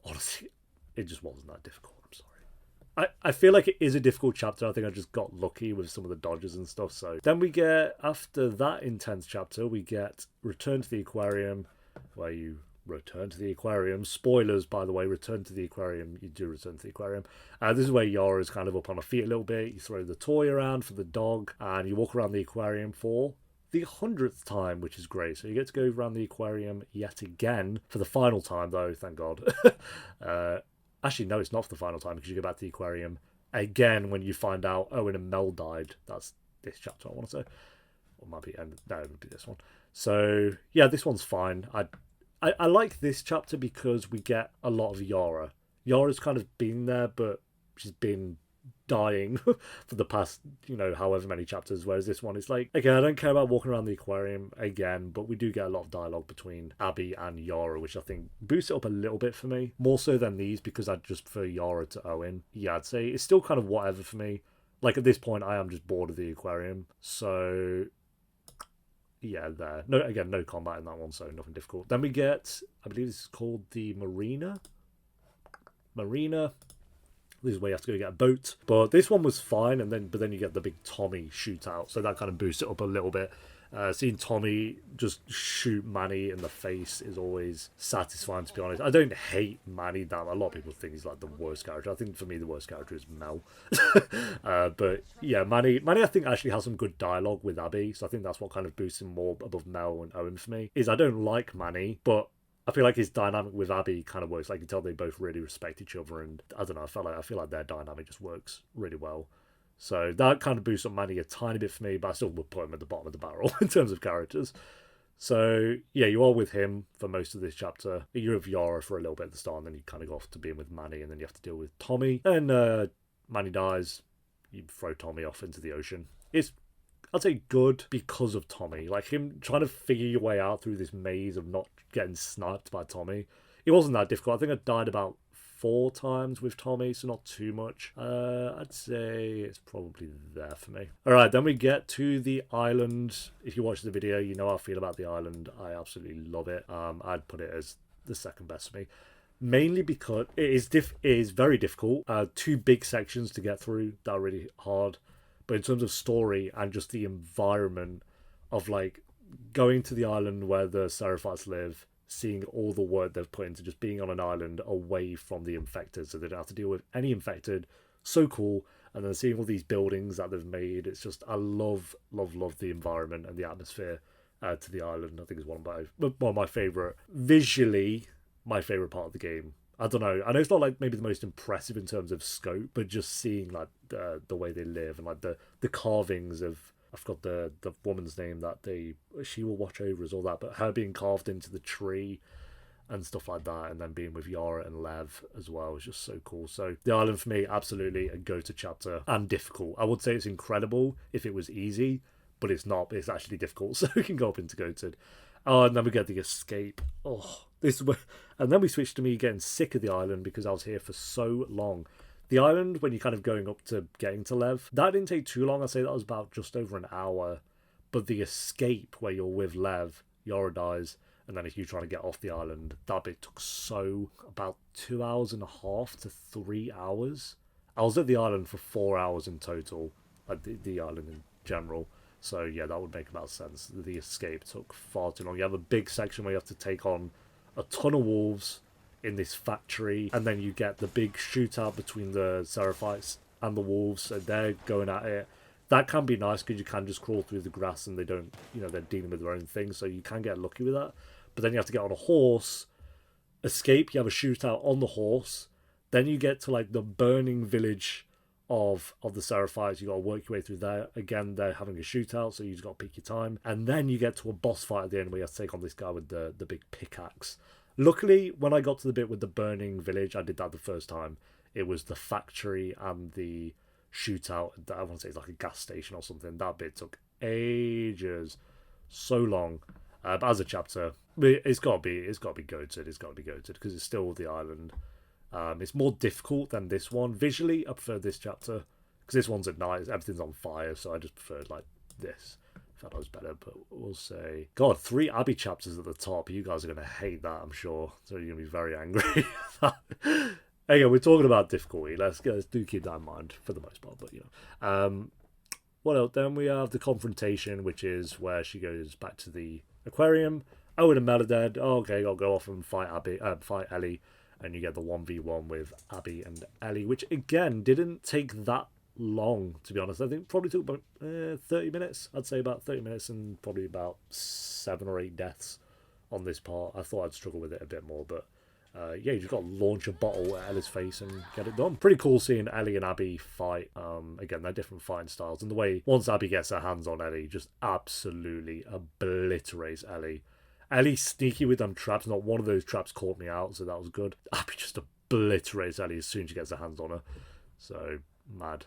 honestly, it just wasn't that difficult. I'm sorry. I feel like it is a difficult chapter. I think I just got lucky with some of the dodges and stuff. So then we get, after that intense chapter, we get Return to the Aquarium, where you return to the aquarium. Spoilers, by the way, return to the aquarium. You do return to the aquarium. This is where Yara's kind of up on her feet a little bit. You throw the toy around for the dog, and you walk around the aquarium for the 100th time, which is great. So you get to go around the aquarium yet again for the final time, though, thank God. Actually, no, it's not for the final time because you go back to the aquarium again when you find out Owen and Mel died. That's this chapter, I want to say. Or might be, no, it would be this one. So, yeah, this one's fine. I like this chapter because we get a lot of Yara. Yara's kind of been there, but she's been dying for the past, however many chapters, whereas this one is like, okay, I don't care about walking around the aquarium again, but we do get a lot of dialogue between Abby and Yara, which I think boosts it up a little bit for me, more so than these, because I'd just prefer Yara to Owen. Yeah, I'd say it's still kind of whatever for me. Like, at this point, I am just bored of the aquarium, so yeah, there. No, again, no combat in that one, so nothing difficult. Then we get, I believe this is called the Marina. This is where you have to go get a boat. But this one was fine, but then you get the big Tommy shootout, so that kind of boosts it up a little bit. Seeing Tommy just shoot Manny in the face is always satisfying, to be honest. I don't hate Manny that. A lot of people think he's like the worst character. I think for me the worst character is Mel. But yeah, Manny I think actually has some good dialogue with Abby, so I think that's what kind of boosts him more above Mel and Owen for me. Is I don't like Manny, but I feel like his dynamic with Abby kind of works. Like, you can tell they both really respect each other, and I don't know, I feel like their dynamic just works really well. So that kind of boosts up Manny a tiny bit for me, but I still would put him at the bottom of the barrel in terms of characters. So yeah, you are with him for most of this chapter. You're with Yara for a little bit at the start, and then you kind of go off to being with Manny, and then you have to deal with Tommy. And Manny dies. You throw Tommy off into the ocean. It's, I'd say, good because of Tommy. Like, him trying to figure your way out through this maze of not getting sniped by Tommy. It wasn't that difficult. I think I died about 4 times with Tommy, so not too much. I'd say it's probably there for me. Alright, then we get to the island. If you watch the video, you know how I feel about the island. I absolutely love it. I'd put it as the second best for me. Mainly because it is very difficult. 2 big sections to get through that are really hard. But in terms of story and just the environment of, like, going to the island where the Seraphites live, seeing all the work they've put into just being on an island away from the infected, so they don't have to deal with any infected. So cool. And then seeing all these buildings that they've made, it's just, I love the environment and the atmosphere to the island. I think it's one of my favourite, visually, my favourite part of the game. I don't know. I know it's not like maybe the most impressive in terms of scope, but just seeing like the way they live and like the carvings of, I forgot the woman's name that she will watch over us, all that, but her being carved into the tree, and stuff like that, and then being with Yara and Lev as well is just so cool. So the island for me, absolutely a go-to chapter, and difficult. I would say it's incredible if it was easy, but it's not. It's actually difficult, so we can go up into goated. Oh, and then we get the escape. Oh, this is where, and then we switched to me getting sick of the island because I was here for so long. The island, when you're kind of going up to getting to Lev, that didn't take too long. I'd say that was about just over an hour. But the escape where you're with Lev, Yara dies, and then if you're trying to get off the island, that bit took about 2.5 to 3 hours. I was at the island for 4 hours in total, like the island in general. So yeah, that would make about sense. The escape took far too long. You have a big section where you have to take on a ton of wolves in this factory, and then you get the big shootout between the Seraphites and the wolves, so they're going at it. That can be nice because you can just crawl through the grass and they don't, they're dealing with their own thing, so you can get lucky with that. But then you have to get on a horse, escape, you have a shootout on the horse, then you get to like the burning village of the Seraphites. You got to work your way through there. Again, they're having a shootout, so you just got to pick your time. And then you get to a boss fight at the end where you have to take on this guy with the big pickaxe. Luckily, when I got to the bit with the burning village, I did that the first time. It was the factory and the shootout. I want to say it's like a gas station or something. That bit took ages, so long. But as a chapter, it's got to be goated. It's got to be goated because it's still the island. It's more difficult than this one. Visually, I prefer this chapter because this one's at night. Everything's on fire, so I just preferred like this. I thought that was better, but we'll say... God, 3 Abby chapters at the top. You guys are going to hate that, I'm sure. So you're going to be very angry. Again, we're talking about difficulty. Let's do keep that in mind for the most part, but what else? Then we have the confrontation, which is where she goes back to the aquarium. Owen and Mel are dead. Oh, okay, I'll go off and fight Ellie. And you get the 1v1 with Abby and Ellie, which again didn't take that long, to be honest. I think probably took about 30 minutes. I'd say about 30 minutes and probably about 7 or 8 deaths on this part. I thought I'd struggle with it a bit more, but yeah, you just got to launch a bottle at Ellie's face and get it done. Pretty cool seeing Ellie and Abby fight. Again, they're different fighting styles, and the way once Abby gets her hands on Ellie, just absolutely obliterates Ellie. Ellie's sneaky with them traps. Not one of those traps caught me out, so that was good. Abby just obliterates Ellie as soon as she gets her hands on her. So, mad.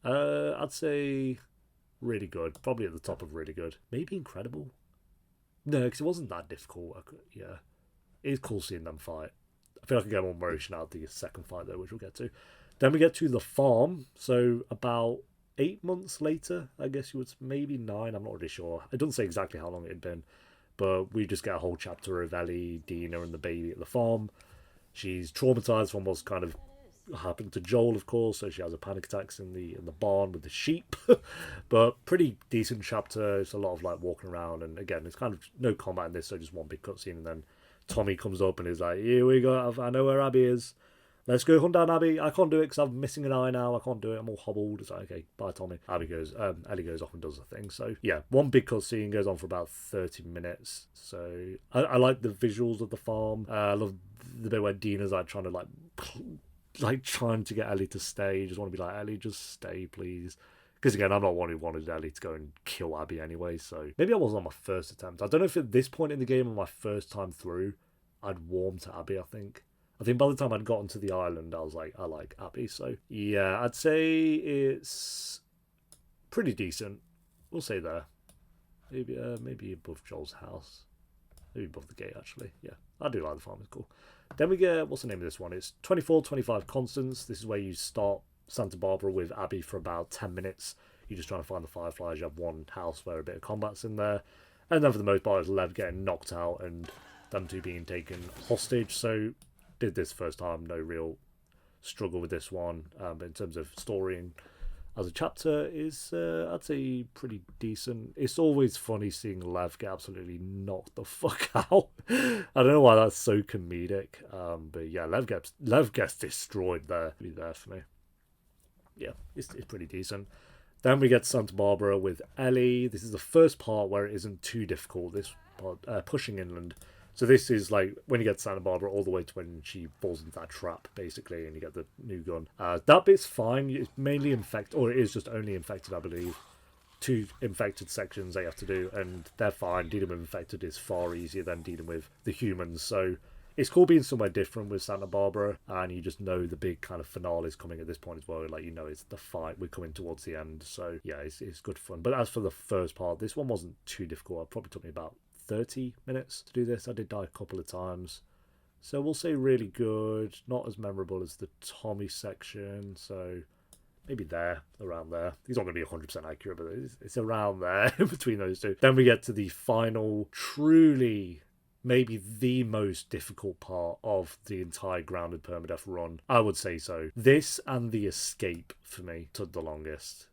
I'd say really good. Probably at the top of really good. Maybe incredible. No, because it wasn't that difficult. Yeah. It is cool seeing them fight. I feel like I get more motion out of the second fight, though, which we'll get to. Then we get to the farm. So, about 8 months later, I guess you would... Maybe 9, I'm not really sure. It doesn't say exactly how long it had been. But we just get a whole chapter of Ellie, Dina, and the baby at the farm. She's traumatized from what's kind of happened to Joel, of course, so she has a panic attacks in the barn with the sheep. But pretty decent chapter. It's a lot of like walking around, and again, it's kind of no combat in this, so just one big cutscene, and then Tommy comes up and is like, "Here we go. I know where Abby is. Let's go hunt down Abby. I can't do it because I'm missing an eye now. I can't do it. I'm all hobbled." It's like, okay, bye, Tommy. Ellie goes off and does the thing. So, yeah, one big cutscene goes on for about 30 minutes. So, I like the visuals of the farm. I love the bit where Dina's like trying to trying to get Ellie to stay. You just want to be like, Ellie, just stay, please. Because again, I'm not one who wanted Ellie to go and kill Abby anyway. So, maybe I wasn't on my first attempt. I don't know if at this point in the game, on my first time through, I'd warmed to Abby, I think by the time I'd gotten to the island, I was like, I like Abby. So, yeah, I'd say it's pretty decent. We'll say there. Maybe above Joel's house. Maybe above the gate, actually. Yeah, I do like the farm. It's cool. Then we get, what's the name of this one? It's 24-25 Constants. This is where you start Santa Barbara with Abby for about 10 minutes. You're just trying to find the Fireflies. You have one house where a bit of combat's in there. And then for the most part, it's Lev getting knocked out and them two being taken hostage. So, did this first time, no real struggle with this one. But in terms of story and as a chapter, is I'd say pretty decent. It's always funny seeing Lev get absolutely knocked the fuck out. I don't know why that's so comedic. But yeah, Lev gets destroyed there. Be there for me. Yeah, it's pretty decent. Then we get Santa Barbara with Ellie. This is the first part where it isn't too difficult. This part, pushing inland. So this is like when you get to Santa Barbara all the way to when she falls into that trap, basically, and you get the new gun. That bit's fine. It's mainly infected, or it is just only infected, I believe. 2 infected sections they have to do, and they're fine. Dealing with infected is far easier than dealing with the humans. So it's cool being somewhere different with Santa Barbara, and you just know the big kind of finale is coming at this point as well. Like, you know, it's the fight, we're coming towards the end. So yeah, it's good fun. But as for the first part, this one wasn't too difficult. It probably took me about 30 minutes to do this. I did die a couple of times. So we'll say really good, not as memorable as the Tommy section. So maybe there, around there. He's not going to be 100% accurate, but it's around there between those two. Then we get to the final, truly, maybe the most difficult part of the entire grounded permadeath run. I would say so. This and the escape, for me, took the longest.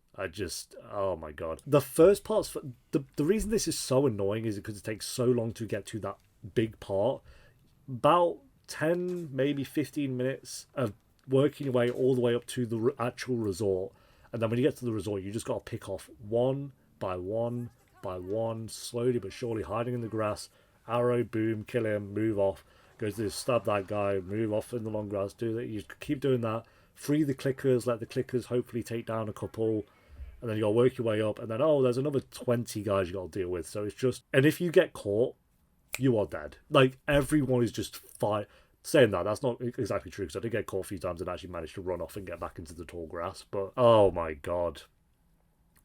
Oh my god. The first part's, the reason this is so annoying is because it takes so long to get to that big part. About 10, maybe 15 minutes of working your way all the way up to the actual resort, and then when you get to the resort, you just got to pick off one by one by one, slowly but surely, hiding in the grass. Arrow, boom, kill him, move off. Goes to stab that guy, move off in the long grass. Do that. You keep doing that. Free the clickers. Let the clickers hopefully take down a couple, and then you got to work your way up. And then there's another 20 guys you got to deal with. So it's just, and if you get caught, you are dead. Like, everyone is just fight. Saying that's not exactly true, because I did get caught a few times and actually managed to run off and get back into the tall grass. But oh my god,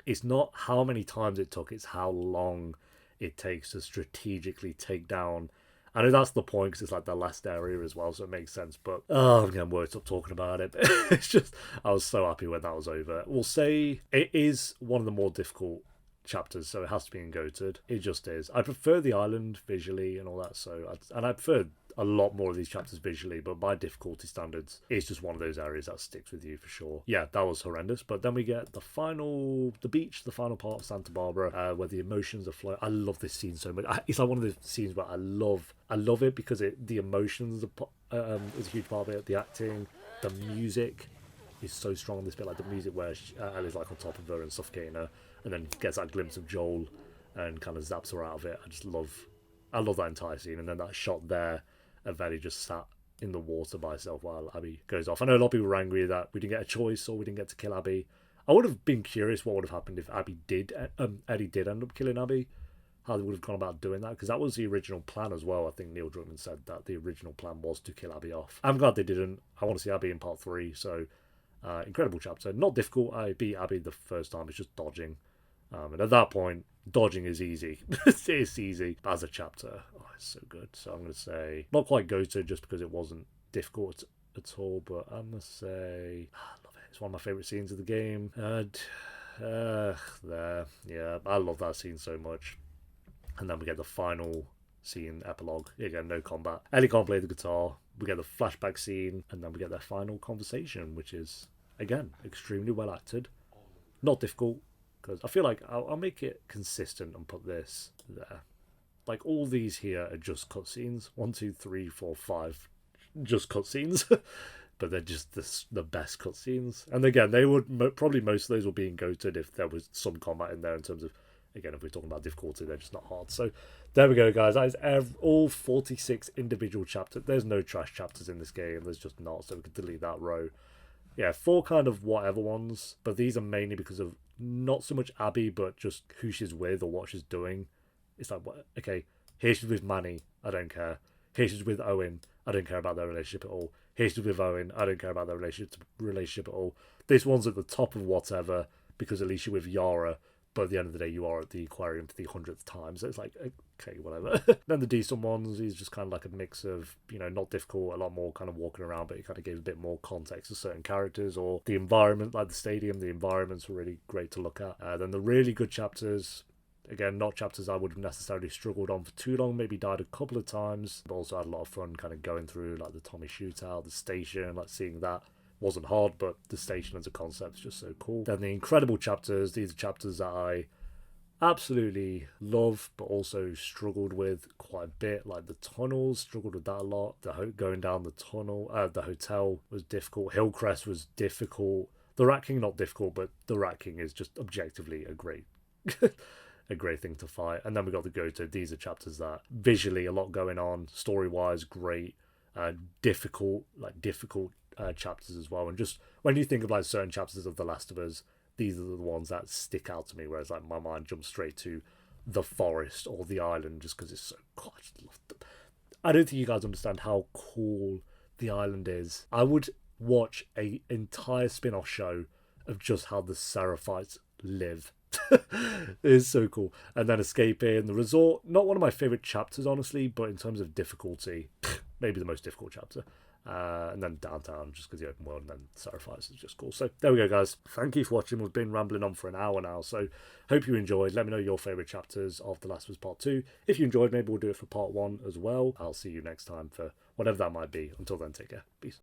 it's not how many times it took, it's how long it takes to strategically take down. I know that's the point, because it's like the last area as well, so it makes sense. But I'm getting worked up talking about it. It's just, I was so happy when that was over. We'll say it is one of the more difficult chapters, so it has to be in goated. It just is. I prefer the island visually and all that, and I prefer a lot more of these chapters visually, but by difficulty standards, it's just one of those areas that sticks with you for sure. Yeah, that was horrendous. But then we get the beach, the final part of Santa Barbara, where the emotions are flowing. I love this scene so much. It's like one of the scenes where I love it because the emotions is a huge part of it. The acting, the music is so strong in this bit, like the music where Ellie's like on top of her and suffocating her, and then gets that glimpse of Joel and kind of zaps her out of it. I love that entire scene. And then that shot there of Ellie just sat in the water by herself while Abby goes off. I know a lot of people were angry that we didn't get a choice or we didn't get to kill Abby. I would have been curious what would have happened if Ellie did end up killing Abby. How they would have gone about doing that, because that was the original plan as well. I think Neil Druckmann said that the original plan was to kill Abby off. I'm glad they didn't. I want to see Abby in part 3. So incredible chapter. Not difficult. I beat Abby the first time. It's just dodging. And at that point, dodging is easy. It's easy. As a chapter, it's so good. So I'm going to say, not quite go-to just because it wasn't difficult at all, but I'm going to say, I love it. It's one of my favourite scenes of the game. Yeah, I love that scene so much. And then we get the final scene, epilogue. Again, no combat. Ellie can't play the guitar. We get the flashback scene, and then we get their final conversation, which is, again, extremely well acted. Not difficult. Because I feel like I'll make it consistent and put this there. Like, all these here are just cutscenes. 1, 2, 3, 4, 5, just cutscenes. But they're just the best cutscenes. And again, they would probably most of those would be in goated if there was some combat in there in terms of, again, if we're talking about difficulty, they're just not hard. So there we go, guys. That is all 46 individual chapters. There's no trash chapters in this game. There's just not. So we can delete that row. Yeah, 4 kind of whatever ones. But these are mainly because of not so much Abby, but just who she's with or what she's doing. It's like, okay, here she's with Manny, I don't care. Here she's with Owen, I don't care about their relationship at all. Here she's with Owen, I don't care about their relationship at all. This one's at the top of whatever, because at least you're with Yara, but at the end of the day, you are at the aquarium for the 100th time. So it's like, okay, whatever. Then the decent ones, he's just kind of like a mix of, not difficult, a lot more kind of walking around, but he kind of gave a bit more context to certain characters or the environment, like the stadium. The environments were really great to look at. Then the really good chapters, again, not chapters I would have necessarily struggled on for too long, maybe died a couple of times, but also had a lot of fun kind of going through, like the Tommy shootout, the station, like seeing that. Wasn't hard, but the station as a concept is just so cool. Then the incredible chapters, these are chapters that I absolutely love, but also struggled with quite a bit. Like the tunnels, struggled with that a lot. Going down the tunnel, the hotel was difficult. Hillcrest was difficult. The Rat King, not difficult, but the Rat King is just objectively a great a great thing to fight. And then we got the go-to. These are chapters that visually a lot going on, story-wise, great, difficult chapters as well. And just when you think of like certain chapters of The Last of Us, these are the ones that stick out to me, whereas like my mind jumps straight to the forest or the island just because it's so, God, I just love them. I don't think you guys understand how cool the island is. I would watch a entire spin-off show of just how the Seraphites live. It is so cool. And then escaping the resort, not one of my favorite chapters, honestly, but in terms of difficulty, maybe the most difficult chapter. And then downtown, just because the open world, and then Seraphites is just cool. So there we go, guys. Thank you for watching. We've been rambling on for an hour now, so hope you enjoyed. Let me know your favourite chapters of The Last of Us Part 2. If you enjoyed, maybe we'll do it for Part 1 as well. I'll see you next time for whatever that might be. Until then, take care. Peace.